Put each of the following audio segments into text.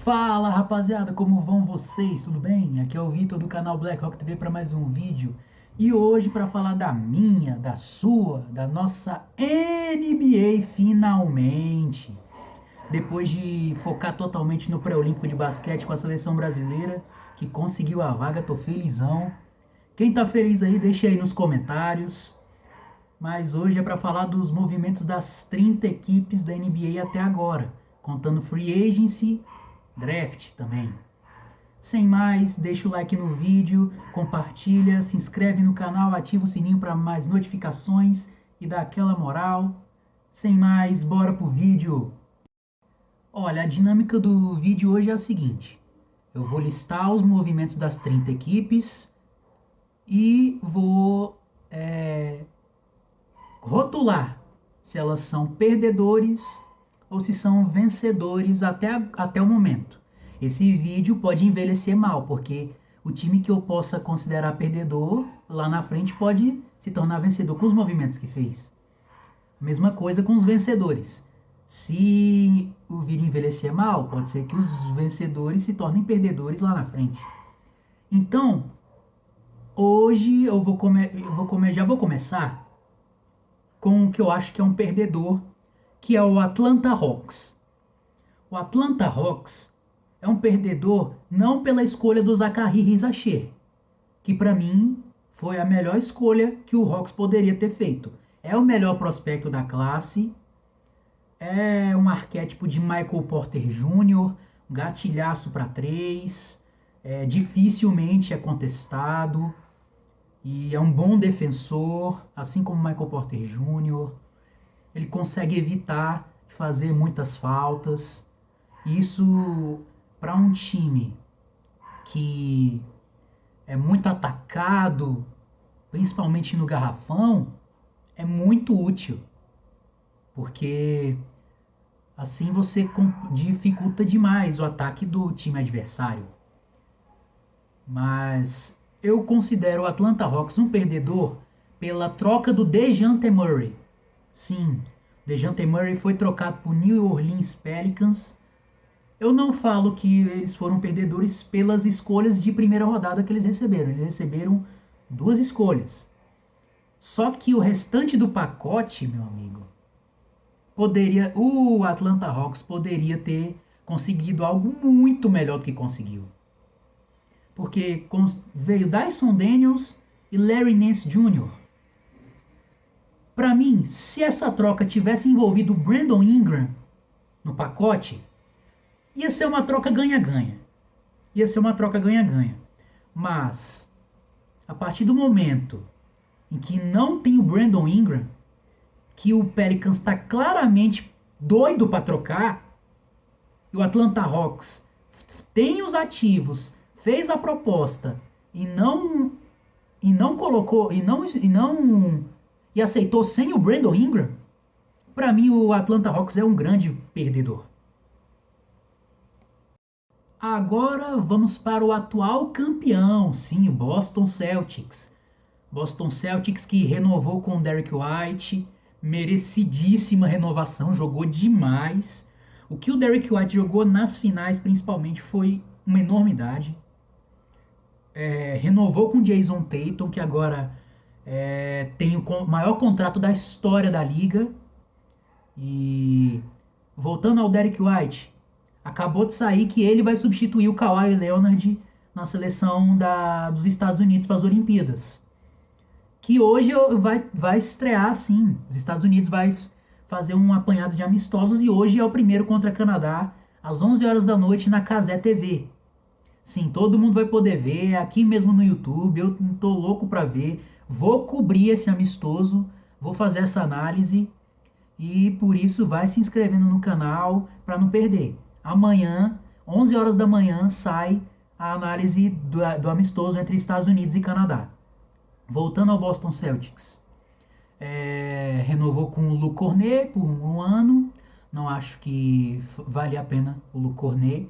Fala rapaziada, como vão vocês? Tudo bem? Aqui é o Vitor do canal Black Rock TV para mais um vídeo. E hoje para falar da minha, da sua, da nossa NBA finalmente. Depois de focar totalmente no pré-olímpico de basquete com a seleção brasileira, que conseguiu a vaga, tô felizão. Quem tá feliz aí, deixa aí nos comentários. Mas hoje é para falar dos movimentos das 30 equipes da NBA até agora, contando free agency, draft também. Sem mais, deixa o like no vídeo, compartilha, se inscreve no canal, ativa o sininho para mais notificações e dá aquela moral. Sem mais, bora pro vídeo. Olha, a dinâmica do vídeo hoje é a seguinte: eu vou listar os movimentos das 30 equipes e vou rotular se elas são perdedores ou se são vencedores até o momento. Esse vídeo pode envelhecer mal, porque o time que eu possa considerar perdedor, lá na frente pode se tornar vencedor com os movimentos que fez. Mesma coisa com os vencedores. Se o vídeo envelhecer mal, pode ser que os vencedores se tornem perdedores lá na frente. Então, hoje já vou começar com o que eu acho que é um perdedor, que é o Atlanta Hawks. O Atlanta Hawks é um perdedor não pela escolha do Zaccharie Risacher, que para mim foi a melhor escolha que o Hawks poderia ter feito. É o melhor prospecto da classe, é um arquétipo de Michael Porter Jr., um gatilhaço para três, dificilmente é contestado, e é um bom defensor, assim como Michael Porter Jr. Ele consegue evitar fazer muitas faltas. Isso, para um time que é muito atacado, principalmente no garrafão, é muito útil. Porque assim você dificulta demais o ataque do time adversário. Mas eu considero o Atlanta Hawks um perdedor pela troca do DeJounte Murray. Sim, DeJounte Murray foi trocado por New Orleans Pelicans. Eu não falo que eles foram perdedores pelas escolhas de primeira rodada que eles receberam. Eles receberam duas escolhas. Só que o restante do pacote, meu amigo, o Atlanta Hawks poderia ter conseguido algo muito melhor do que conseguiu. Porque veio Dyson Daniels e Larry Nance Jr. Para mim, se essa troca tivesse envolvido o Brandon Ingram no pacote, ia ser uma troca ganha-ganha. Ia ser uma troca ganha-ganha. Mas, a partir do momento em que não tem o Brandon Ingram, que o Pelicans está claramente doido para trocar, e o Atlanta Hawks tem os ativos, fez a proposta e não colocou e aceitou sem o Brandon Ingram, para mim o Atlanta Hawks é um grande perdedor. Agora vamos para o atual campeão, sim, o Boston Celtics. Boston Celtics que renovou com o Derrick White, merecidíssima renovação, jogou demais. O que o Derrick White jogou nas finais principalmente foi uma enormidade. Renovou com o Jason Tatum, que agora tem o maior contrato da história da liga. E voltando ao Derrick White, acabou de sair que ele vai substituir o Kawhi Leonard na seleção dos Estados Unidos para as Olimpíadas. Que hoje vai estrear, sim. Os Estados Unidos vai fazer um apanhado de amistosos e hoje é o primeiro contra Canadá, às 11 horas da noite na Cazé TV. Sim, todo mundo vai poder ver, aqui mesmo no YouTube, eu tô louco para ver. Vou cobrir esse amistoso, vou fazer essa análise e por isso vai se inscrevendo no canal para não perder. Amanhã, 11 horas da manhã, sai a análise do amistoso entre Estados Unidos e Canadá. Voltando ao Boston Celtics. Renovou com o Luke Cornet por um ano. Não acho que vale a pena o Luke Cornet.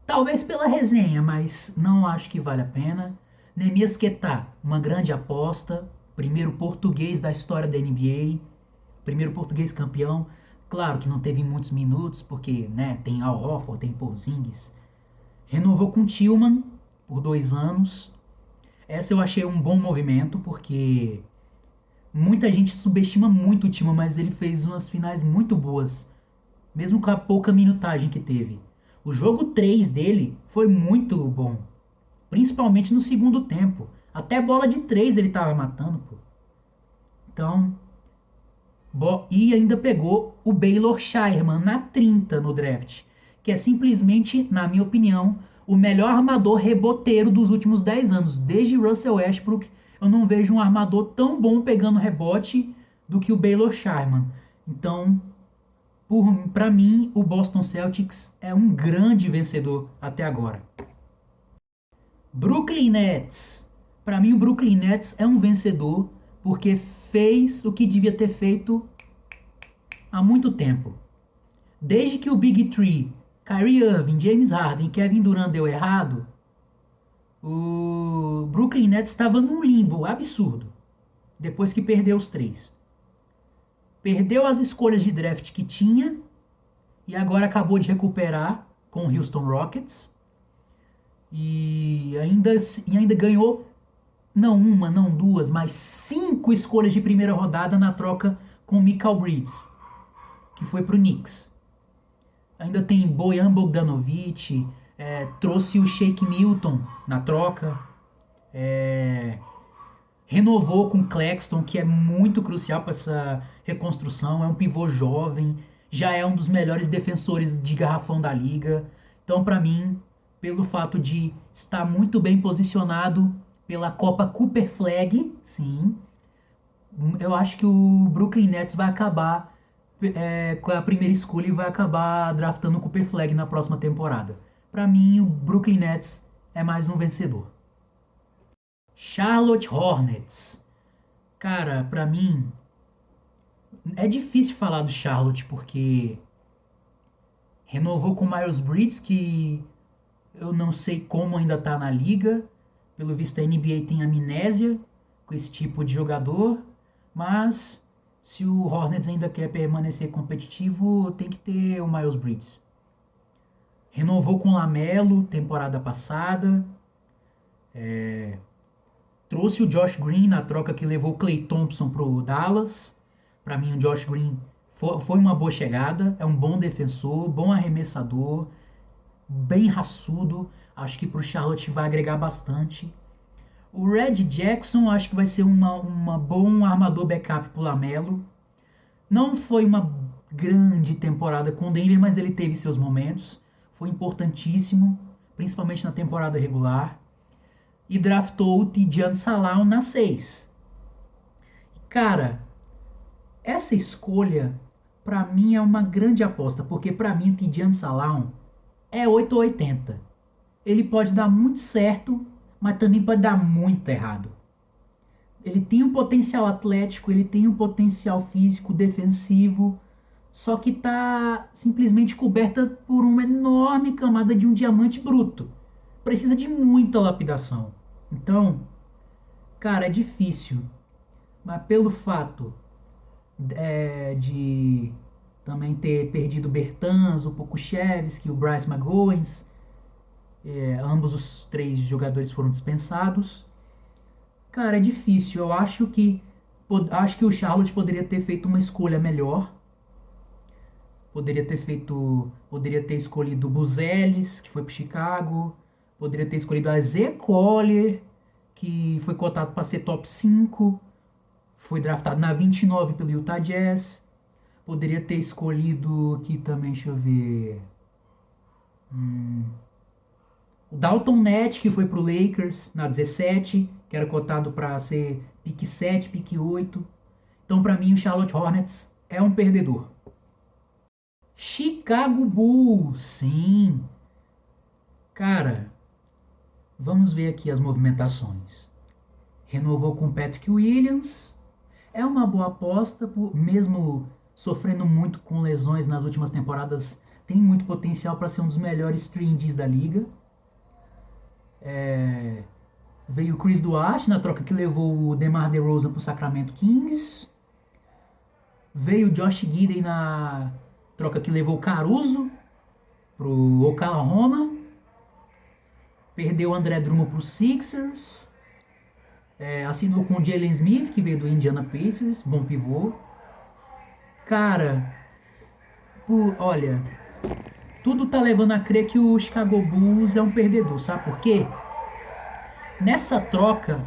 Talvez pela resenha, mas não acho que vale a pena. Neemias Queta, uma grande aposta. Primeiro português da história da NBA. Primeiro português campeão. Claro que não teve muitos minutos, porque né, tem Al Horford, tem Porzingis. Renovou com Tillman por 2 anos. Essa eu achei um bom movimento, porque muita gente subestima muito o Tillman, mas ele fez umas finais muito boas, mesmo com a pouca minutagem que teve. O jogo 3 dele foi muito bom, principalmente no segundo tempo. Até bola de 3 ele tava matando, pô. Então, e ainda pegou o Baylor Scheierman na 30 no draft, que é simplesmente, na minha opinião, o melhor armador reboteiro dos últimos 10 anos. Desde Russell Westbrook, eu não vejo um armador tão bom pegando rebote do que o Baylor Scheierman. Então, para mim, o Boston Celtics é um grande vencedor até agora. Brooklyn Nets. Para mim, o Brooklyn Nets é um vencedor porque fez o que devia ter feito há muito tempo. Desde que o Big Three, Kyrie Irving, James Harden e Kevin Durant deu errado, o Brooklyn Nets estava num limbo absurdo. Depois que perdeu os 3. Perdeu as escolhas de draft que tinha e agora acabou de recuperar com o Houston Rockets. E ainda ganhou, não uma, não duas, mas 5 escolhas de primeira rodada na troca com o Mikal Bridges, que foi pro Knicks. Ainda tem Bojan Bogdanovic, trouxe o Shake Milton na troca, renovou com Claxton, que é muito crucial para essa reconstrução, é um pivô jovem, já é um dos melhores defensores de garrafão da liga. Então, para mim, pelo fato de estar muito bem posicionado pela Copa Cooper Flag, sim, eu acho que o Brooklyn Nets vai acabar com a primeira escolha e vai acabar draftando o Cooper Flag na próxima temporada. Para mim, o Brooklyn Nets é mais um vencedor. Charlotte Hornets. Cara, pra mim é difícil falar do Charlotte porque renovou com o Miles Bridges, que eu não sei como ainda tá na liga. Pelo visto a NBA tem amnésia com esse tipo de jogador, mas se o Hornets ainda quer permanecer competitivo, tem que ter o Miles Bridges. Renovou com o Lamelo temporada passada. Trouxe o Josh Green na troca que levou o Klay Thompson pro Dallas. Para mim, o Josh Green foi uma boa chegada. É um bom defensor, bom arremessador, bem raçudo. Acho que pro Charlotte vai agregar bastante. O Red Jackson acho que vai ser uma bom armador backup pro Lamelo. Não foi uma grande temporada com o Denver, mas ele teve seus momentos. Foi importantíssimo, principalmente na temporada regular. E draftou o Tidjane Salaam na 6. Cara, essa escolha pra mim é uma grande aposta, porque pra mim o Tidjane Salaam é 8 ou 80. Ele pode dar muito certo, mas também pode dar muito errado. Ele tem um potencial atlético, ele tem um potencial físico, defensivo, só que tá simplesmente coberta por uma enorme camada de um diamante bruto. Precisa de muita lapidação. Então, cara, é difícil. Mas pelo fato de também ter perdido o Bertans, o Pokuševski, o Bryce McGowens, ambos os 3 jogadores foram dispensados. Cara, é difícil. Eu acho que o Charlotte poderia ter feito uma escolha melhor. Poderia ter escolhido o Buzelis, que foi para Chicago. Poderia ter escolhido a Zé Collier, que foi cotado para ser top 5. Foi draftado na 29 pelo Utah Jazz. Poderia ter escolhido aqui também, deixa eu ver. O Dalton Nett, que foi pro Lakers na 17, que era cotado para ser pick 7, pick 8. Então, para mim, o Charlotte Hornets é um perdedor. Chicago Bulls, sim. Cara, vamos ver aqui as movimentações. Renovou com Patrick Williams. É uma boa aposta, mesmo sofrendo muito com lesões nas últimas temporadas, tem muito potencial para ser um dos melhores 3&Ds da liga. Veio o Chris Duarte na troca que levou o DeMar DeRozan para o Sacramento Kings. Veio o Josh Giddey na troca que levou o Caruso pro Oklahoma. Perdeu o André Drummond pro Sixers. Assinou com o Jalen Smith, que veio do Indiana Pacers, bom pivô. Cara, olha, tudo tá levando a crer que o Chicago Bulls é um perdedor, sabe por quê? Nessa troca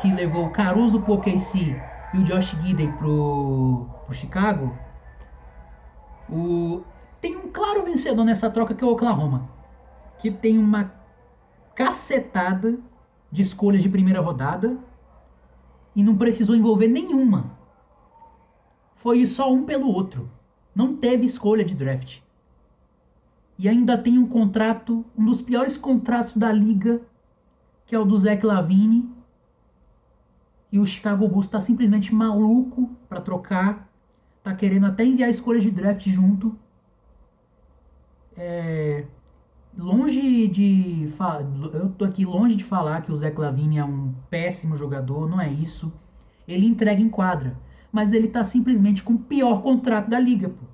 que levou o Caruso pro OKC e o Josh Giddey pro Chicago, tem um claro vencedor nessa troca que é o Oklahoma, que tem uma cacetada de escolhas de primeira rodada e não precisou envolver nenhuma. Foi só um pelo outro. Não teve escolha de draft. E ainda tem um contrato, um dos piores contratos da liga, que é o do Zach LaVine. E o Chicago Bulls está simplesmente maluco para trocar. Tá querendo até enviar escolhas de draft junto. Longe de eu tô aqui longe de falar que o Zach LaVine é um péssimo jogador, não é isso. Ele entrega em quadra, mas ele tá simplesmente com o pior contrato da liga, pô.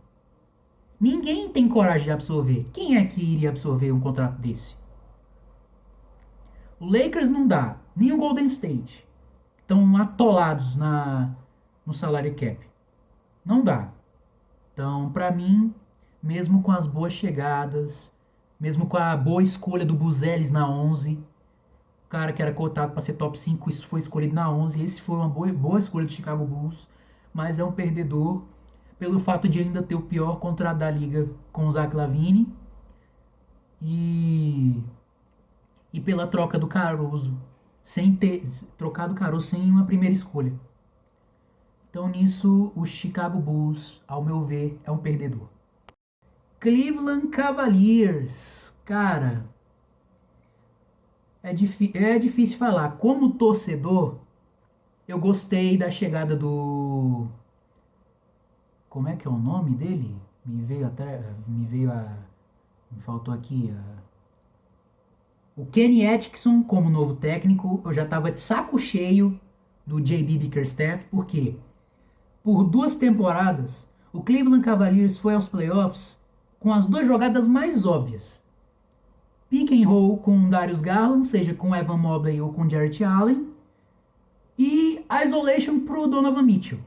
Ninguém tem coragem de absorver. Quem é que iria absorver um contrato desse? O Lakers não dá, nem o Golden State. Estão atolados no salary cap. Não dá. Então, pra mim, mesmo com as boas chegadas, mesmo com a boa escolha do Buzelis na 11, o cara que era cotado para ser top 5, isso foi escolhido na 11, esse foi uma boa escolha do Chicago Bulls, mas é um perdedor pelo fato de ainda ter o pior contrato da liga com o Zach LaVine e pela troca do Caruso, sem ter trocado o Caruso sem uma primeira escolha. Então nisso o Chicago Bulls, ao meu ver, é um perdedor. Cleveland Cavaliers, cara, é difícil falar. Como torcedor, eu gostei da chegada do... Como é que é o nome dele? Me faltou aqui. O Kenny Atkinson como novo técnico. Eu já estava de saco cheio do JB Bickerstaff, porque por 2 temporadas o Cleveland Cavaliers foi aos playoffs com as 2 jogadas mais óbvias. Pick and roll com Darius Garland, seja com Evan Mobley ou com Jarrett Allen, e isolation pro Donovan Mitchell.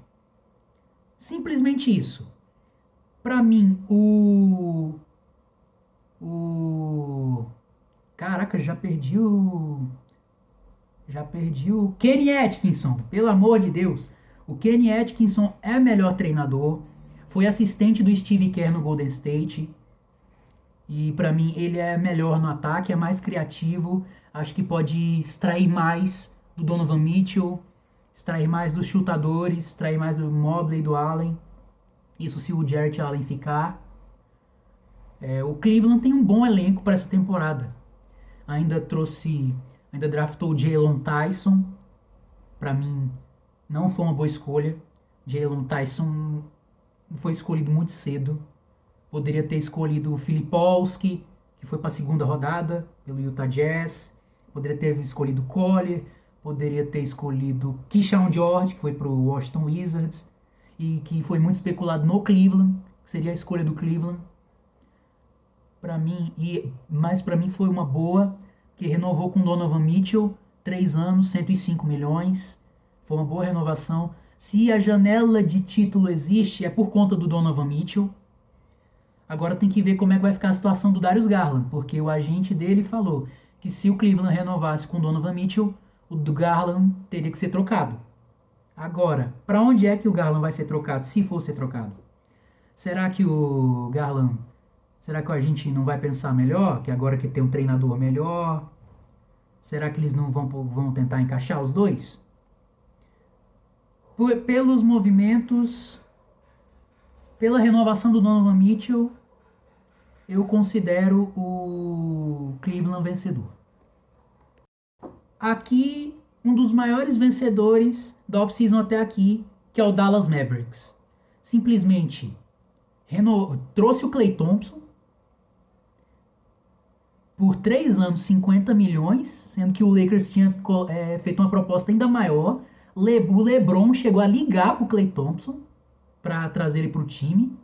Simplesmente isso. Pra mim, Caraca, já perdi o Kenny Atkinson, pelo amor de Deus. O Kenny Atkinson é melhor treinador, foi assistente do Steve Kerr no Golden State. E pra mim ele é melhor no ataque, é mais criativo, acho que pode extrair mais do Donovan Mitchell, extrair mais dos chutadores, extrair mais do Mobley, do Allen. Isso se o Jarrett Allen ficar. O Cleveland tem um bom elenco para essa temporada. Ainda draftou o Jalen Tyson. Para mim não foi uma boa escolha. Jalen Tyson foi escolhido muito cedo. Poderia ter escolhido o Filipowski, que foi para a 2ª rodada pelo Utah Jazz. Poderia ter escolhido o Collier. Poderia ter escolhido Keyshawn George, que foi para o Washington Wizards. E que foi muito especulado no Cleveland, que seria a escolha do Cleveland. Mas para mim foi uma boa, que renovou com Donovan Mitchell, 3 anos, 105 milhões. Foi uma boa renovação. Se a janela de título existe, é por conta do Donovan Mitchell. Agora tem que ver como é que vai ficar a situação do Darius Garland, porque o agente dele falou que se o Cleveland renovasse com o Donovan Mitchell, o do Garland teria que ser trocado. Agora, para onde é que o Garland vai ser trocado, se for ser trocado? Será que o agente não vai pensar melhor, que agora que tem um treinador melhor? Será que eles não vão tentar encaixar os dois? Pelos movimentos, pela renovação do Donovan Mitchell, eu considero o Cleveland vencedor. Aqui, um dos maiores vencedores da off-season até aqui, que é o Dallas Mavericks. Simplesmente trouxe o Klay Thompson por 3 anos, 50 milhões, sendo que o Lakers tinha feito uma proposta ainda maior. O LeBron chegou a ligar pro Klay Thompson para trazer ele para o time.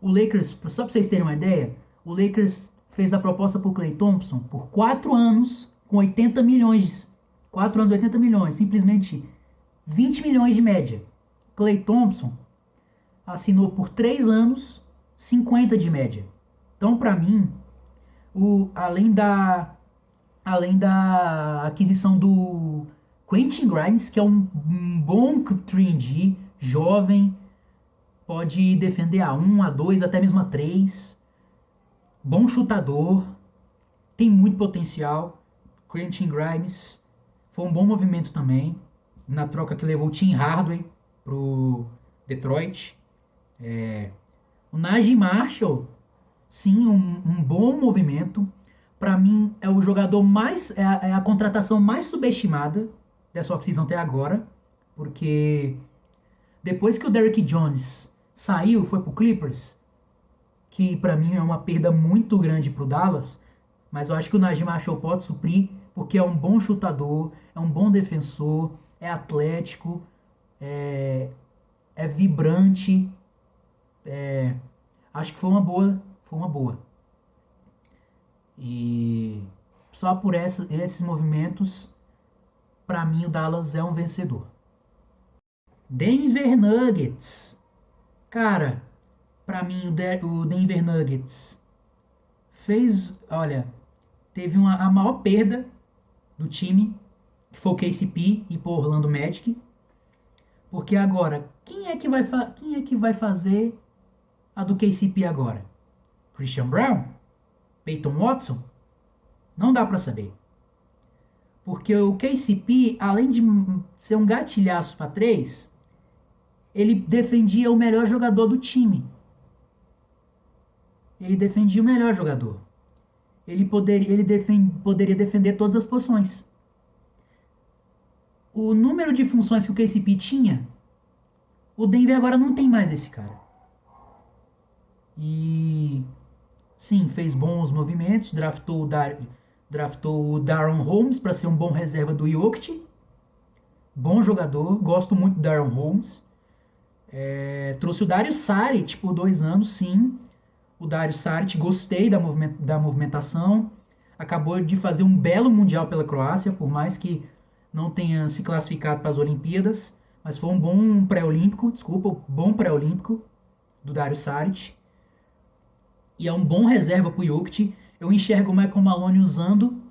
O Lakers, só para vocês terem uma ideia, o Lakers fez a proposta por Klay Thompson por 4 anos com 80 milhões. 4 anos, 80 milhões. Simplesmente 20 milhões de média. Klay Thompson assinou por 3 anos, 50 de média. Então, para mim, além da aquisição do Quentin Grimes, que é um bom 3D, jovem, pode defender a 1, a 2, até mesmo a 3. Bom chutador, tem muito potencial. Quentin Grimes foi um bom movimento também, na troca que levou o Tim Hardaway pro Detroit. O Najee Marshall, sim, um bom movimento. Para mim, é o jogador mais. É a contratação mais subestimada dessa off-season até agora. Porque depois que o Derrick Jones saiu, foi pro Clippers, que para mim é uma perda muito grande pro Dallas. Mas eu acho que o Najee Marshall pode suprir, porque é um bom chutador, é um bom defensor, é atlético, é vibrante. Acho que foi uma boa. Foi uma boa. E só por esses movimentos, para mim o Dallas é um vencedor. Denver Nuggets. Cara, para mim o Denver Nuggets teve a maior perda do time, que foi o KCP e por Orlando Magic. Porque agora, quem é que vai fazer a do KCP agora? Christian Brown? Peyton Watson? Não dá para saber. Porque o KCP, além de ser um gatilhaço para 3, ele defendia o melhor jogador do time. Ele defendia o melhor jogador. Ele poderia defender todas as posições. O número de funções que o KCP tinha, o Denver agora não tem mais esse cara. E sim, fez bons movimentos, draftou o Darren Holmes para ser um bom reserva do Jokic. Bom jogador, gosto muito do Darren Holmes. Trouxe o Dario Saric por 2 anos, sim. O Dario Saric, gostei da movimentação. Acabou de fazer um belo Mundial pela Croácia, por mais que não tenha se classificado para as Olimpíadas. Mas foi um bom pré-olímpico, bom pré-olímpico do Dario Saric. E é um bom reserva para o Jokic. Eu enxergo o Michael Malone usando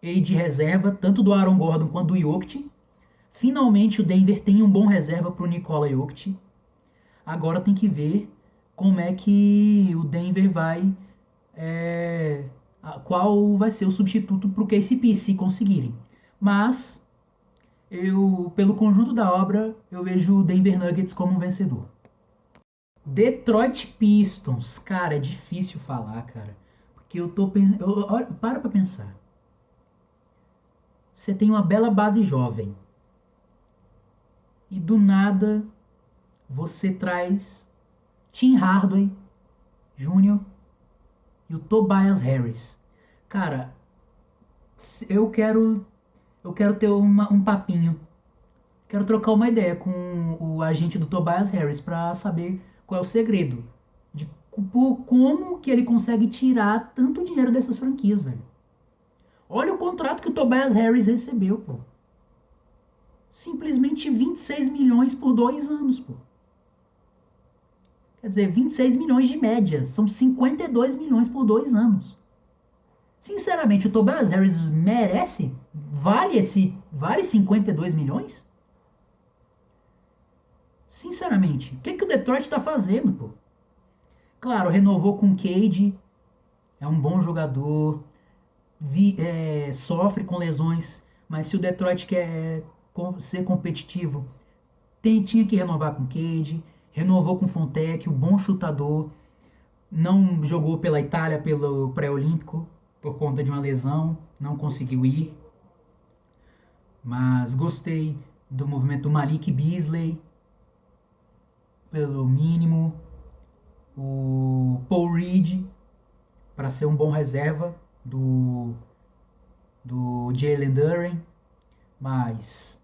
ele de reserva, tanto do Aaron Gordon quanto do Jokic. Finalmente o Denver tem um bom reserva para o Nikola Jokic. Agora tem que ver como é que o Denver vai... qual vai ser o substituto para o KCP, se conseguirem. Mas, pelo conjunto da obra, eu vejo o Denver Nuggets como um vencedor. Detroit Pistons. Cara, é difícil falar, cara. Porque eu tô pensando... Para pra pensar. Você tem uma bela base jovem. E do nada, você traz Tim Hardaway Jr. e o Tobias Harris. Cara, eu quero ter um papinho. Quero trocar uma ideia com o agente do Tobias Harris para saber qual é o segredo de como que ele consegue tirar tanto dinheiro dessas franquias, velho. Olha o contrato que o Tobias Harris recebeu, pô. Simplesmente 26 milhões por 2 anos, pô. Quer dizer, 26 milhões de média. São 52 milhões por 2 anos. Sinceramente, o Tobias Harris merece? Vale 52 milhões? Sinceramente, o que o Detroit está fazendo, pô? Claro, renovou com o Cade, é um bom jogador, sofre com lesões, mas se o Detroit quer ser competitivo, tinha que renovar com o Cade, renovou com o Fontec, um bom chutador, não jogou pela Itália pelo pré-olímpico por conta de uma lesão, não conseguiu ir, mas gostei do movimento do Malik Beasley, pelo mínimo, o Paul Reed para ser um bom reserva do Jalen Duren, mas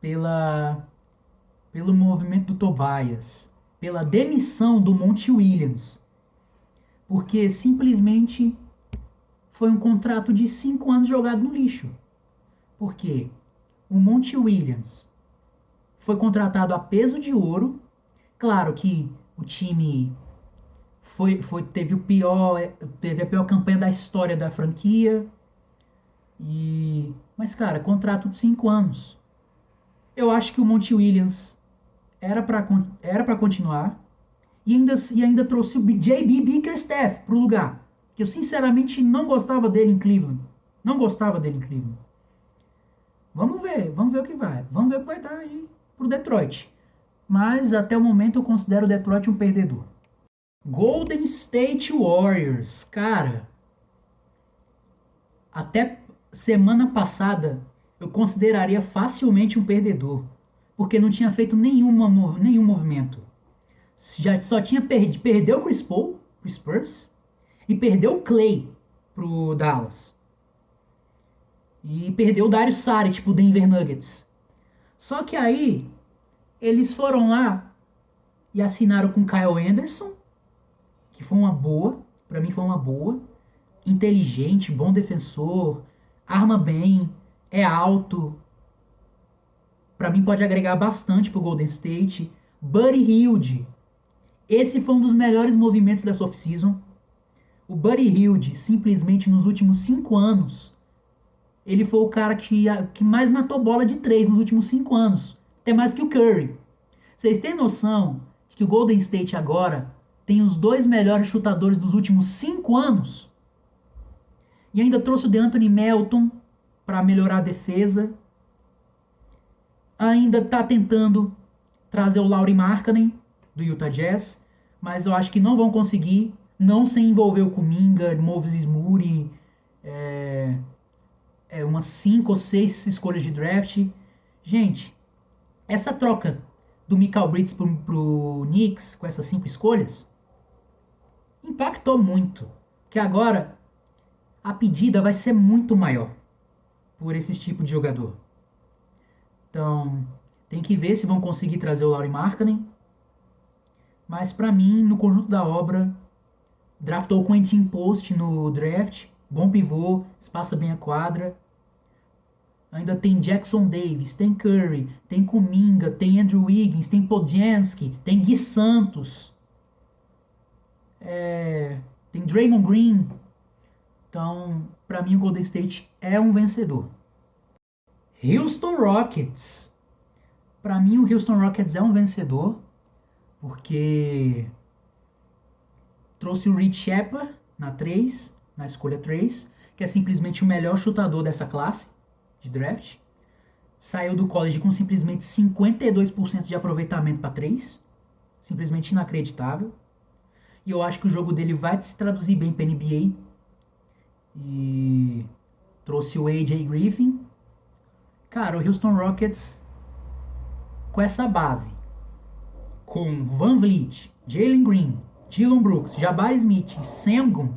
pelo movimento do Tobias pela demissão do Monty Williams, porque simplesmente foi um contrato de 5 anos jogado no lixo. Porque o Monty Williams foi contratado a peso de ouro. Claro que o time teve a pior campanha da história da franquia. Mas, cara, contrato de 5 anos. Eu acho que o Monty Williams era para continuar. E ainda trouxe o J.B. Bickerstaff pro lugar. Que eu, sinceramente, não gostava dele em Cleveland. Não gostava dele em Cleveland. Vamos ver o que vai. Vamos ver o que vai dar aí pro Detroit. Mas, até o momento, eu considero o Detroit um perdedor. Golden State Warriors. Cara, até semana passada, eu consideraria facilmente um perdedor. Porque não tinha feito nenhum movimento. Já só tinha perdeu o Chris Paul pro Spurs e perdeu o Clay pro Dallas. E perdeu o Dario Saric pro Denver Nuggets. Só que aí eles foram lá e assinaram com Kyle Anderson, que foi uma boa, pra mim foi uma boa, inteligente, bom defensor, arma bem, é alto. Pra mim pode agregar bastante pro Golden State. Buddy Hield. Esse foi um dos melhores movimentos dessa off-season. O Buddy Hield, simplesmente nos últimos 5 anos, ele foi o cara que mais matou bola de 3 nos últimos 5 anos. Até mais que o Curry. Vocês têm noção de que o Golden State agora tem os 2 melhores chutadores dos últimos 5 anos? E ainda trouxe o DeAnthony Melton para melhorar a defesa. Ainda está tentando trazer o Lauri Markkanen do Utah Jazz, mas eu acho que não vão conseguir, não sem envolver o Kuminga, Moses Moody, umas 5 ou 6 escolhas de draft. Gente, essa troca do Mikal Bridges pro Knicks, com essas 5 escolhas, impactou muito, que agora a pedida vai ser muito maior por esse tipo de jogador. Então, tem que ver se vão conseguir trazer o Lauri Markkanen. Mas pra mim, no conjunto da obra, draftou o Quentin Post no draft, bom pivô, espaça bem a quadra. Ainda tem Jackson Davis, tem Curry, tem Kuminga, tem Andrew Wiggins, tem Podziemski, tem Gui Santos, tem Draymond Green. Então, pra mim, o Golden State é um vencedor. Houston Rockets. Pra mim, o Houston Rockets é um vencedor, porque trouxe o Reed Shepard na escolha 3, que é simplesmente o melhor chutador dessa classe de draft. Saiu do college com simplesmente 52% de aproveitamento para 3. Simplesmente inacreditável. E eu acho que o jogo dele vai se traduzir bem para NBA. E trouxe o AJ Griffin. Cara, o Houston Rockets, com essa base, com Van Vliet, Jalen Green, Dillon Brooks, Jabari Smith, Sengun,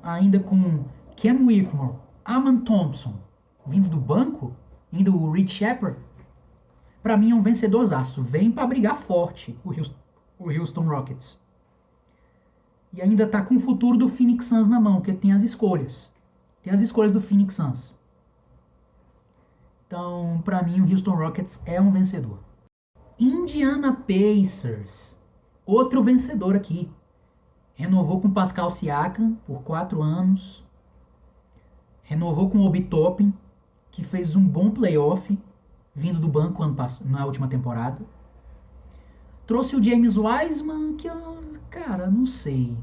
ainda com Cam Whitmore, Aman Thompson, vindo do banco, ainda o Reed Shepard, pra mim é um vencedorzaço. Vem pra brigar forte o Houston Rockets. E ainda tá com o futuro do Phoenix Suns na mão, porque tem as escolhas. Tem as escolhas do Phoenix Suns. Então, pra mim, o Houston Rockets é um vencedor. Indiana Pacers. Outro vencedor aqui. Renovou com Pascal Siakam por 4 anos. Renovou com o Obi Toppin, que fez um bom playoff, vindo do banco na última temporada. Trouxe o James Wiseman, que eu, cara, não sei.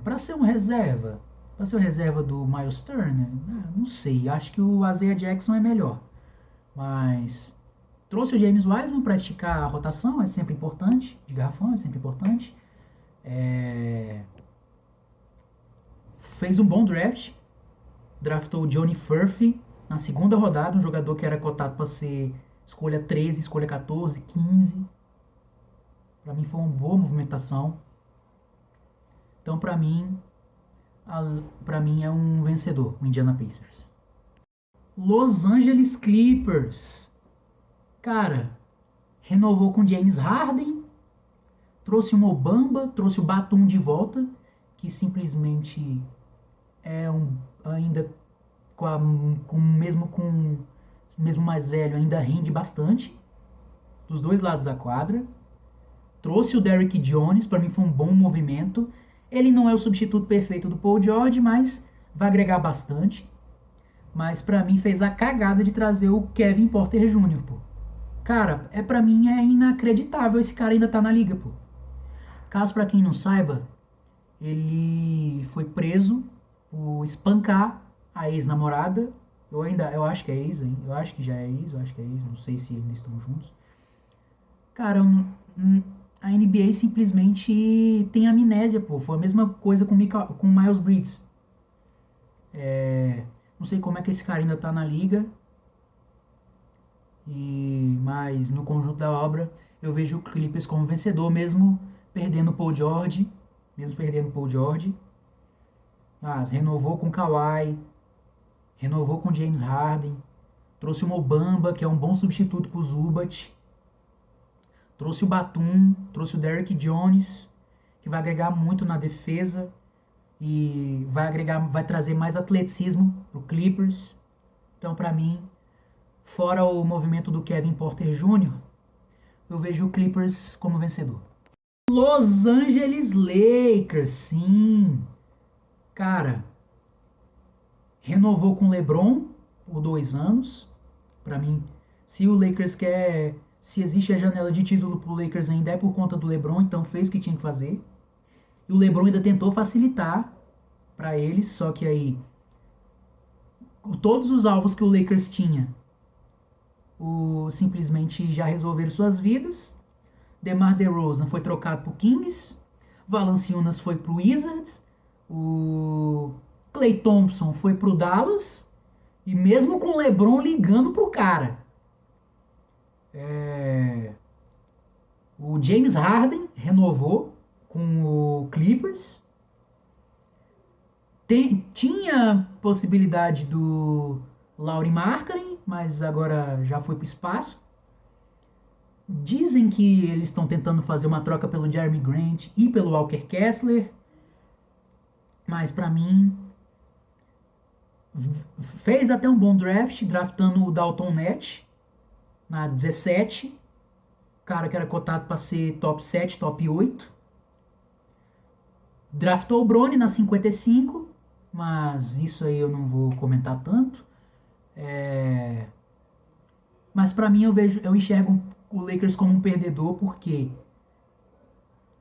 Pra ser um reserva. Pra ser o reserva do Miles Turner, não sei. Acho que o Isaiah Jackson é melhor. Mas trouxe o James Wiseman para esticar a rotação, é sempre importante. De garrafão, é sempre importante. Fez um bom draft. Draftou o Johnny Furphy na segunda rodada, um jogador que era cotado para ser escolha 13, escolha 14, 15. Para mim foi uma boa movimentação. Então, para mim é um vencedor, o Indiana Pacers. Los Angeles Clippers. Cara, renovou com James Harden, Trouxe o Mobamba, trouxe o Batum de volta, que simplesmente ainda mesmo mais velho, ainda rende bastante dos dois lados da quadra. Trouxe o Derrick Jones, para mim foi um bom movimento. Ele não é o substituto perfeito do Paul George, mas vai agregar bastante. Mas para mim fez a cagada de trazer o Kevin Porter Jr., pô. Cara, para mim é inacreditável esse cara ainda tá na liga, pô. Caso para quem não saiba, ele foi preso por espancar a ex-namorada. Eu acho que é ex, hein? Eu acho que já é ex, não sei se eles estão juntos. Cara, a NBA simplesmente tem amnésia, pô. Foi a mesma coisa com o Miles Bridges. Não sei como é que esse cara ainda tá na liga. Mas no conjunto da obra eu vejo o Clippers como vencedor, mesmo perdendo o Paul George. Mas renovou com Kawhi, renovou com James Harden, trouxe o Mobamba, que é um bom substituto pro Zubat, trouxe o Batum, trouxe o Derrick Jones, que vai agregar muito na defesa e vai trazer mais atleticismo pro Clippers. Então, para mim, fora o movimento do Kevin Porter Jr., eu vejo o Clippers como vencedor. Los Angeles Lakers, sim. Cara, renovou com o LeBron por 2 anos. Para mim, se o Lakers quer... Se existe a janela de título pro Lakers ainda é por conta do LeBron, então fez o que tinha que fazer. E o LeBron ainda tentou facilitar para eles, só que aí todos os alvos que o Lakers tinha simplesmente já resolveram suas vidas. DeMar DeRozan foi trocado pro Kings, Valanciunas foi pro Wizards, o Klay Thompson foi pro Dallas, e mesmo com o LeBron ligando pro cara, o James Harden renovou com o Clippers. Tinha possibilidade do Lauri Markkanen, mas agora já foi pro espaço. Dizem que eles estão tentando fazer uma troca pelo Jeremy Grant e pelo Walker Kessler, mas para mim fez até um bom draft, draftando o Dalton Neto na 17, cara que era cotado para ser top 7, top 8. Draftou o Bronny na 55, mas isso aí eu não vou comentar tanto. Mas para mim eu enxergo o Lakers como um perdedor, porque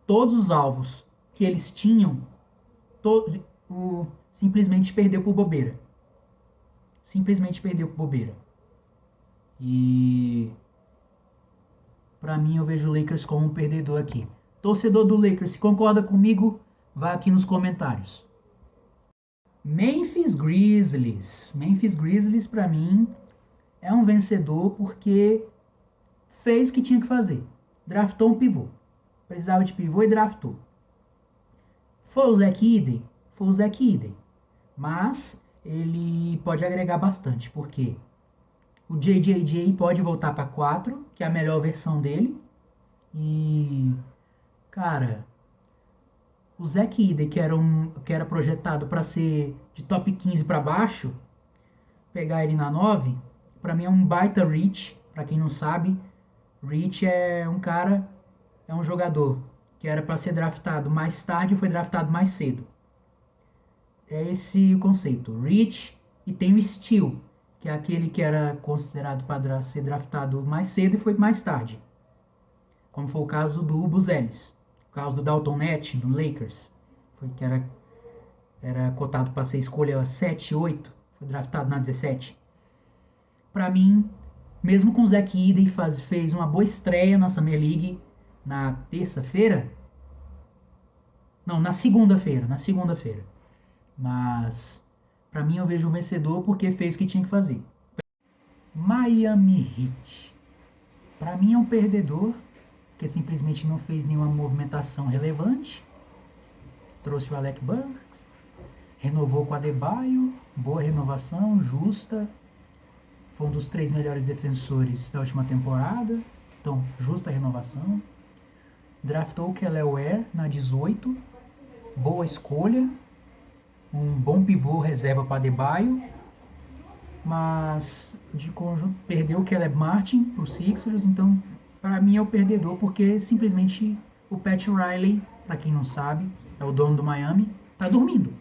todos os alvos que eles tinham simplesmente perdeu por bobeira. E para mim eu vejo o Lakers como um perdedor aqui. Torcedor do Lakers, se concorda comigo, vá aqui nos comentários. Memphis Grizzlies para mim é um vencedor porque fez o que tinha que fazer. Draftou um pivô. Precisava de pivô e draftou. Foi o Zach Edey. Mas ele pode agregar bastante, porque o JJJ pode voltar para 4, que é a melhor versão dele. E, cara, o Zach Edey, que era projetado para ser de top 15 para baixo, pegar ele na 9, para mim é um baita reach. Para quem não sabe, reach é um jogador que era para ser draftado mais tarde e foi draftado mais cedo. É esse o conceito, reach, e tem o steal, que é aquele que era considerado para ser draftado mais cedo e foi mais tarde. Como foi o caso do Buzelis, o caso do Dalton Neto, do Lakers, que era cotado para ser escolha 7, 8, foi draftado na 17. Para mim, mesmo com o Zach Edey fez uma boa estreia na Summer League na terça-feira, não, na segunda-feira, mas para mim eu vejo o vencedor porque fez o que tinha que fazer. Miami Heat, para mim é um perdedor, que simplesmente não fez nenhuma movimentação relevante. Trouxe o Alec Burks, renovou com o Adebayo, boa renovação, justa. Foi um dos 3 melhores defensores da última temporada, então justa renovação. Draftou o Kelly Ware na 18. Boa escolha. Um bom pivô reserva para Adebayo. Mas de conjunto perdeu o Caleb Martin para os Sixers. Então, para mim é o perdedor, porque simplesmente o Pat Riley, para quem não sabe, é o dono do Miami, tá dormindo.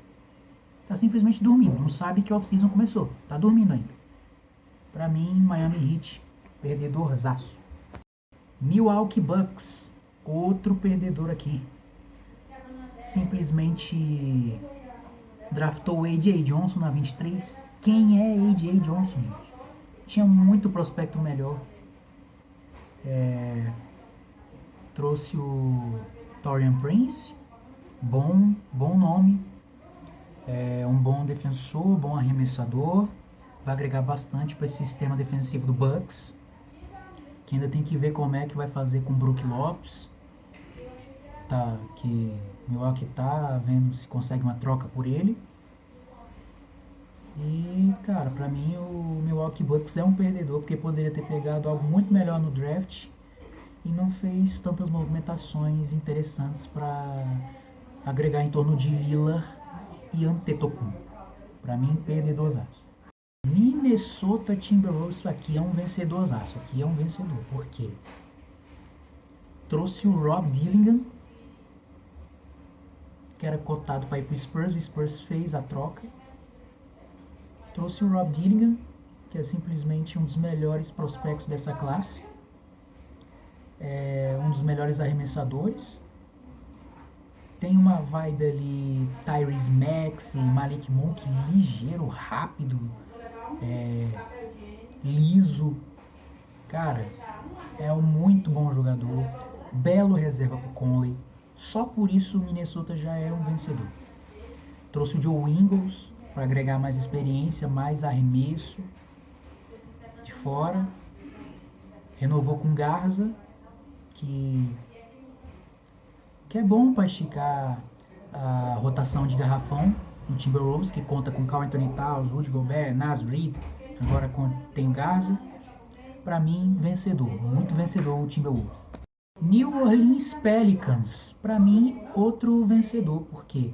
Tá simplesmente dormindo. Não sabe que a off-season começou. Tá dormindo ainda. Para mim, Miami Heat, perdedorzaço. Milwaukee Bucks, outro perdedor aqui. Simplesmente draftou o A.J. Johnson na 23. Quem é A.J. Johnson, gente? Tinha muito prospecto melhor. Trouxe o Taurean Prince, bom nome. Um bom defensor, bom arremessador. Vai agregar bastante para esse sistema defensivo do Bucks. Que ainda tem que ver como é que vai fazer com o Brook Lopes. Tá, que Milwaukee tá vendo se consegue uma troca por ele. E, cara, pra mim o Milwaukee Bucks é um perdedor, porque poderia ter pegado algo muito melhor no draft e não fez tantas movimentações interessantes para agregar em torno de Lillard e Antetokounmpo. Pra mim, perdedorzaço. Minnesota Timberwolves aqui é um vencedorzaço. Aqui é um vencedor. Por quê? Trouxe o Rob Dillingham, que era cotado para ir pro Spurs. O Spurs fez a troca. Trouxe o Rob Dillingham, que é simplesmente um dos melhores prospectos dessa classe. É um dos melhores arremessadores. Tem uma vibe ali, Tyrese Maxey, Malik Monk, ligeiro, rápido, liso. Cara, é um muito bom jogador. Belo reserva pro Conley. Só por isso o Minnesota já é um vencedor. Trouxe o Joe Ingles para agregar mais experiência, mais arremesso de fora. Renovou com Garza, que é bom para esticar a rotação de garrafão no Timberwolves, que conta com Karl Anthony Towns, Rudy Gobert, Naz Reid, agora tem Garza. Para mim, vencedor, muito vencedor o Timberwolves. New Orleans Pelicans, para mim, outro vencedor, porque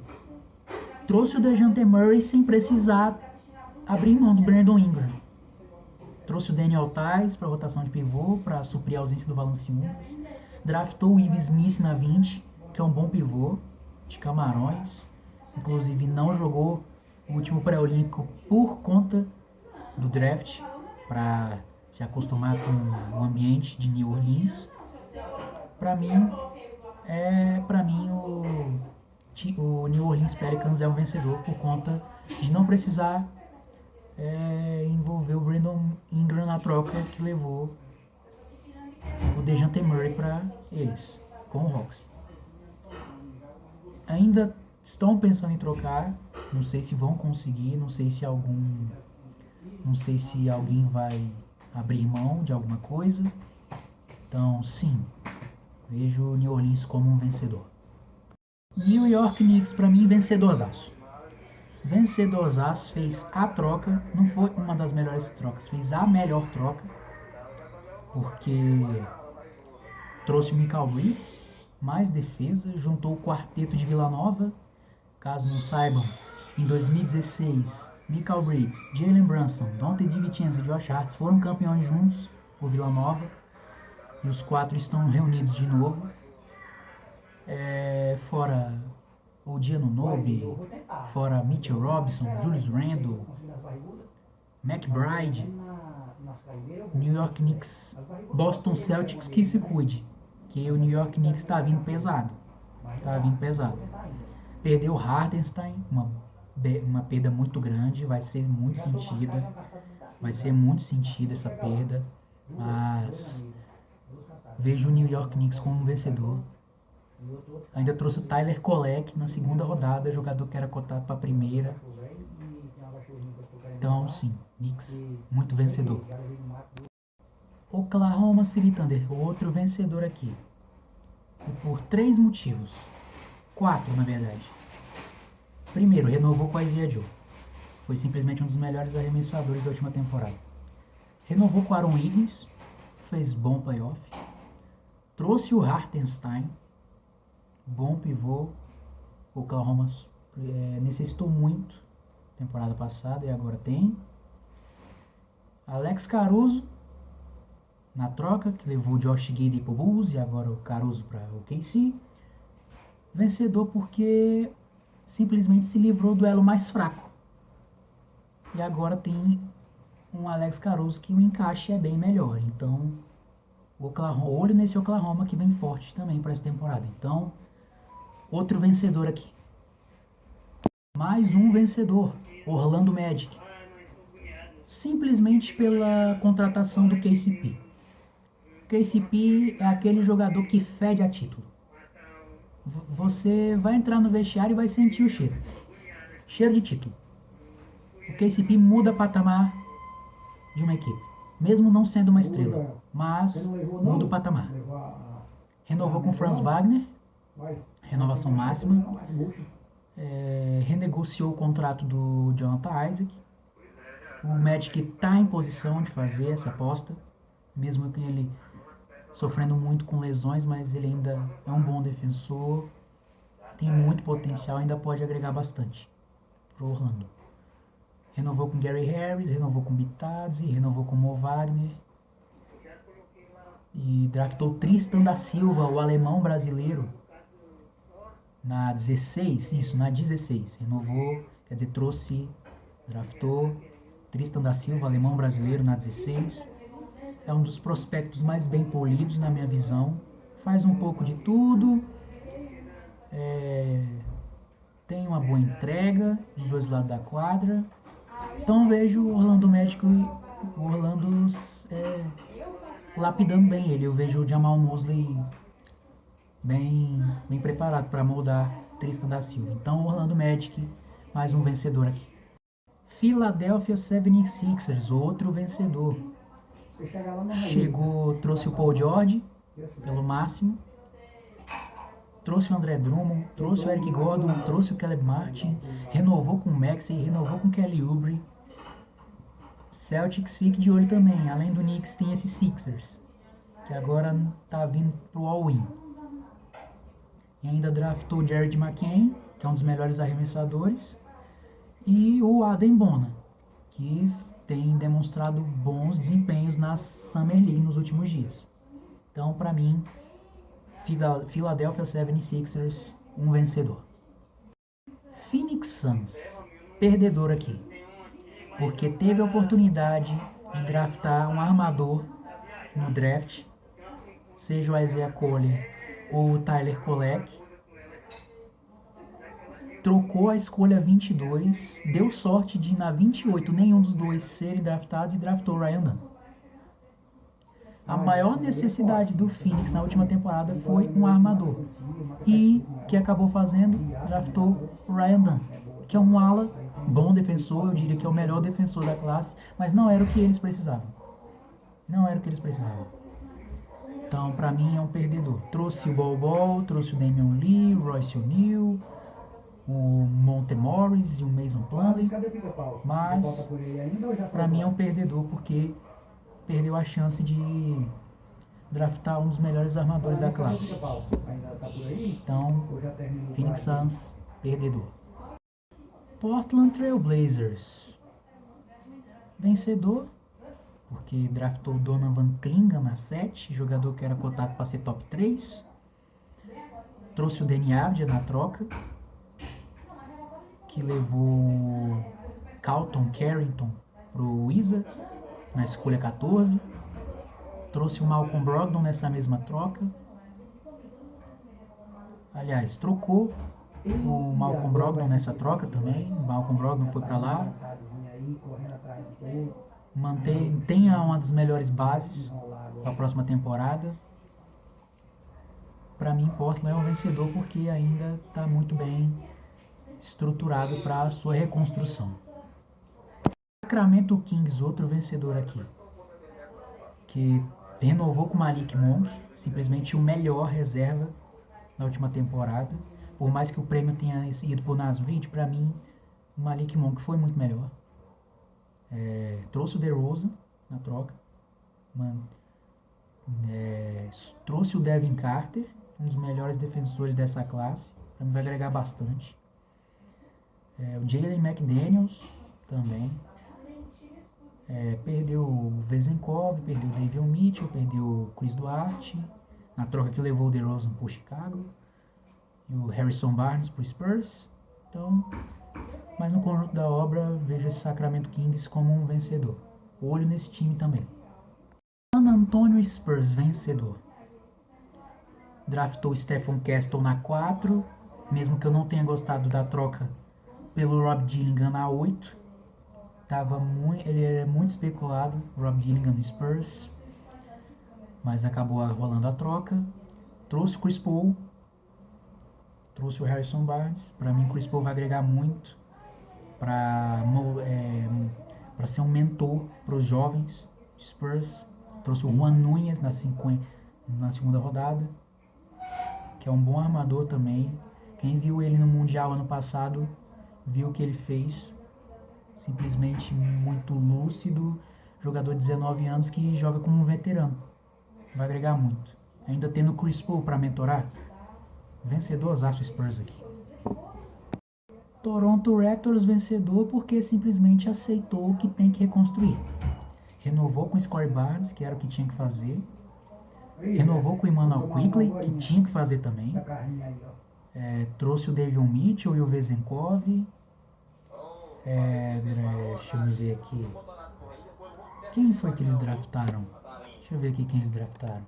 trouxe o DeJounte Murray sem precisar abrir mão do Brandon Ingram. Trouxe o Daniel Theis para rotação de pivô, para suprir a ausência do Valanciunas. Draftou o Ives Smith na 20, que é um bom pivô, de Camarões. Inclusive não jogou o último pré-olímpico por conta do draft, para se acostumar com o ambiente de New Orleans. Para mim, o New Orleans Pelicans é um vencedor por conta de não precisar envolver o Brandon Ingram na troca que levou o DeJounte Murray para eles, com o Hawks. Ainda estão pensando em trocar, não sei se vão conseguir, não sei se alguém vai abrir mão de alguma coisa. Então, sim, vejo o New Orleans como um vencedor. New York Knicks, para mim, vencedorzaço. Vencedorzaço, fez a troca, não foi uma das melhores trocas, fez a melhor troca, porque trouxe o Michael Bridges, mais defesa, juntou o quarteto de Vila Nova. Caso não saibam, em 2016, Michael Bridges, Jalen Brunson, Donte DiVincenzo e Josh Hart foram campeões juntos por Vila Nova, e os quatro estão reunidos de novo. Fora o Giannunobi, fora Mitchell Robinson, Julius Randle, McBride, New York Knicks, Boston Celtics que se cuide, que o New York Knicks está vindo pesado. Perdeu o Hartenstein, uma perda muito grande, vai ser muito sentida essa perda, mas vejo o New York Knicks como um vencedor. Ainda trouxe o Tyler Kolek na segunda rodada, jogador que era cotado para a primeira. Então, sim, Knicks, muito vencedor. Oklahoma City Thunder, outro vencedor aqui. E por 3 motivos. 4, na verdade. Primeiro, renovou com a Isaiah Joe. Foi simplesmente um dos melhores arremessadores da última temporada. Renovou com Aaron Higgins, fez bom playoff. Trouxe o Hartenstein, bom pivô. O Oklahoma necessitou muito temporada passada e agora tem. Alex Caruso na troca, que levou o Josh Giddey pro Bulls e agora o Caruso para o KC. Vencedor porque simplesmente se livrou do elo mais fraco. E agora tem um Alex Caruso que o encaixe é bem melhor. Então, olho nesse Oklahoma que vem forte também para essa temporada. Então, outro vencedor aqui. Mais um vencedor, Orlando Magic. Simplesmente pela contratação do KCP. KCP é aquele jogador que fede a título. Você vai entrar no vestiário e vai sentir o cheiro. Cheiro de título. O KCP muda o patamar de uma equipe. Mesmo não sendo uma estrela. Mas muda o patamar. Renovou com Franz Wagner. Renovação máxima. Renegociou o contrato do Jonathan Isaac. O Magic está em posição de fazer essa aposta. Mesmo que ele sofrendo muito com lesões, mas ele ainda é um bom defensor. Tem muito potencial, ainda pode agregar bastante pro Orlando. Renovou com Gary Harris, renovou com Bitadze, renovou com Mo Wagner. E draftou Tristan da Silva, o alemão brasileiro, na 16. Isso, na 16. Renovou, quer dizer, draftou Tristan da Silva, alemão brasileiro, na 16. É um dos prospectos mais bem polidos, na minha visão. Faz um pouco de tudo. Tem uma boa entrega dos dois lados da quadra. Então vejo o Orlando Magic, o Orlando lapidando bem ele. Eu vejo o Jamal Mosley bem preparado para moldar Tristan da Silva. Então Orlando Magic, mais um vencedor aqui. Philadelphia 76ers, outro vencedor. Trouxe o Paul George pelo máximo. Trouxe o André Drummond, trouxe o Eric Gordon, trouxe o Caleb Martin, renovou com o Maxey, renovou com o Kelly Oubre. Celtics fique de olho também, além do Knicks tem esse Sixers, que agora tá vindo pro all-in. E ainda draftou o Jared McCain, que é um dos melhores arremessadores, e o Adem Bona, que tem demonstrado bons desempenhos na Summer League nos últimos dias. Então, para mim, Philadelphia 76ers, um vencedor. Phoenix Suns, perdedor aqui, porque teve a oportunidade de draftar um armador no draft, seja o Isaiah Collier ou o Tyler Kolek. Trocou a escolha 22, deu sorte de na 28 nenhum dos dois serem draftados e draftou o Ryan Dunn. A maior necessidade do Phoenix na última temporada foi um armador. E que acabou fazendo, draftou o Ryan Dunn, que é um ala, bom defensor, eu diria que é o melhor defensor da classe, mas não era o que eles precisavam. Não era o que eles precisavam. Então, pra mim, é um perdedor. Trouxe o Bol, trouxe o Damian Lee, o Royce O'Neal, o Monte Morris e o Mason Plumlee, mas pra mim é um perdedor porque perdeu a chance de draftar um dos melhores armadores da classe. Então, Phoenix Suns, perdedor. Portland Trail Blazers, vencedor, porque draftou Donovan Clingan na 7, jogador que era cotado para ser top 3. Trouxe o Danny Avdija na troca, que levou Carlton Carrington pro Wizards na escolha 14. Trouxe o Malcolm Brogdon nessa mesma troca. Aliás, trocou o Malcolm Brogdon nessa troca também. O Malcolm Brogdon foi para lá. Tem uma das melhores bases para a próxima temporada. Para mim, Portland é um vencedor porque ainda está muito bem estruturado para a sua reconstrução. Sacramento Kings, outro vencedor aqui, que renovou com Malik Monk, simplesmente o melhor reserva na última temporada. Por mais que o prêmio tenha ido por Naz Reid, para mim, o Malik Monk foi muito melhor. Trouxe o DeRozan na troca. Trouxe o Devin Carter, um dos melhores defensores dessa classe. Pra mim vai agregar bastante. O Jalen McDaniels também. Perdeu o Vezenkov, perdeu o Davion Mitchell, perdeu o Chris Duarte, na troca que levou o DeRozan pro Chicago. E o Harrison Barnes pro Spurs. Então, mas no conjunto da obra, vejo esse Sacramento Kings como um vencedor. Olho nesse time também. San Antonio Spurs, vencedor. Draftou Stephen Castle na 4, mesmo que eu não tenha gostado da troca pelo Rob Dillingham na 8. Ele era muito especulado, Rob Dillingham no Spurs, mas acabou rolando a troca. Trouxe o Chris Paul, trouxe o Harrison Barnes. Para mim, o Chris Paul vai agregar muito para ser um mentor para os jovens Spurs. Trouxe o Juan Nunes na segunda rodada, que é um bom armador também. Quem viu ele no Mundial ano passado, viu o que ele fez. Simplesmente muito lúcido. Jogador de 19 anos que joga como um veterano. Vai agregar muito. Ainda tendo o Chris Paul para mentorar. Vencedorzaço Spurs aqui. Toronto Raptors vencedor porque simplesmente aceitou que tem que reconstruir. Renovou com o Scottie Barnes, que era o que tinha que fazer. Renovou com o Immanuel Quickley, que tinha que fazer também. Trouxe o Davion Mitchell e o Vezenkov. Deixa eu ver aqui. Quem foi que eles draftaram? Deixa eu ver aqui quem eles draftaram.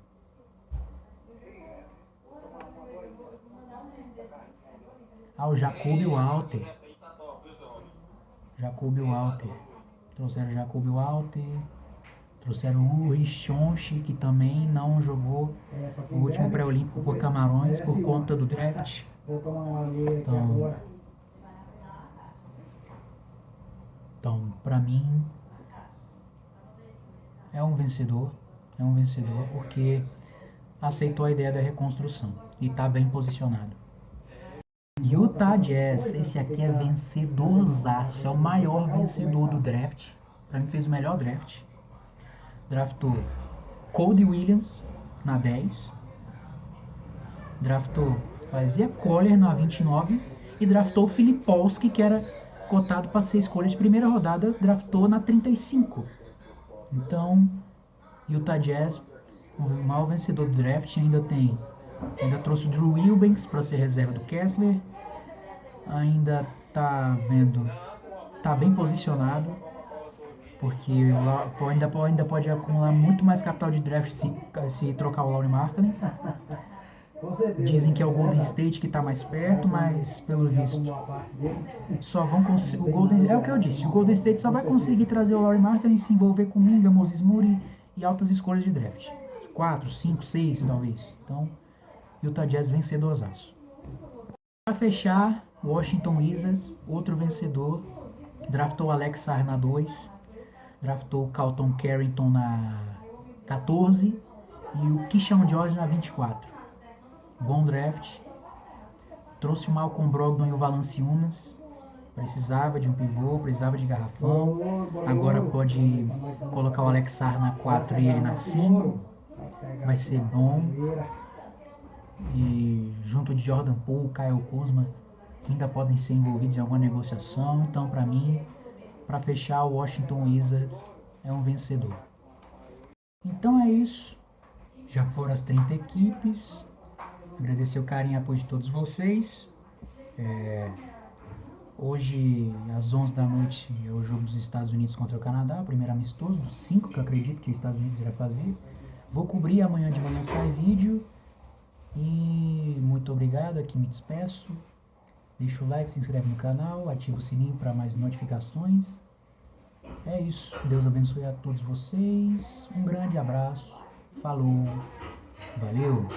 O Jacob Walter. Trouxeram o Jacob Walter. Trouxeram o Richonchi, que também não jogou o último pré-olímpico por Camarões por conta do draft. Então, pra mim, é um vencedor porque aceitou a ideia da reconstrução e tá bem posicionado. Utah Jazz, esse aqui é vencedorzaço, é o maior vencedor do draft. Pra mim fez o melhor draft. Draftou Cody Williams na 10. Draftou Isaiah Collier na 29. E draftou o Filipowski, que era cotado para ser escolha de primeira rodada. Draftou na 35. Então, Utah Jazz, o maior vencedor do draft. Ainda trouxe o Drew Eubanks para ser reserva do Kessler. Ainda tá bem posicionado, porque ainda pode acumular muito mais capital de draft se trocar o Lauri Markkanen. Dizem que é o Golden State que está mais perto, mas pelo visto só vão conseguir. É o que eu disse, o Golden State só vai conseguir trazer o Lauri Markkanen e se envolver com Minga, Moses Moody e altas escolhas de draft. 4, 5, 6 talvez. Então, Utah Jazz vencedorzaço. Para fechar, Washington Wizards, outro vencedor. Draftou Alex Sarr na 2. Draftou o Carlton Carrington na 14 e o Keyshawn George na 24. Bom draft. Trouxe o Malcolm Brogdon e o Valanciunas. Precisava de um pivô, precisava de garrafão. Agora pode colocar o Alex Sarr na 4 e ele na 5. Vai ser bom. E junto de Jordan Poole, Kyle Kuzma, que ainda podem ser envolvidos em alguma negociação. Então, para mim, para fechar, o Washington Wizards é um vencedor. Então é isso. Já foram as 30 equipes. Agradecer o carinho e apoio de todos vocês. Hoje, às 11 da noite, é o jogo dos Estados Unidos contra o Canadá. O primeiro amistoso, dos 5 que eu acredito que os Estados Unidos irá fazer. Vou cobrir, amanhã de manhã sai vídeo. E muito obrigado, aqui me despeço. Deixa o like, se inscreve no canal, ativa o sininho para mais notificações. É isso, Deus abençoe a todos vocês. Um grande abraço, falou, valeu!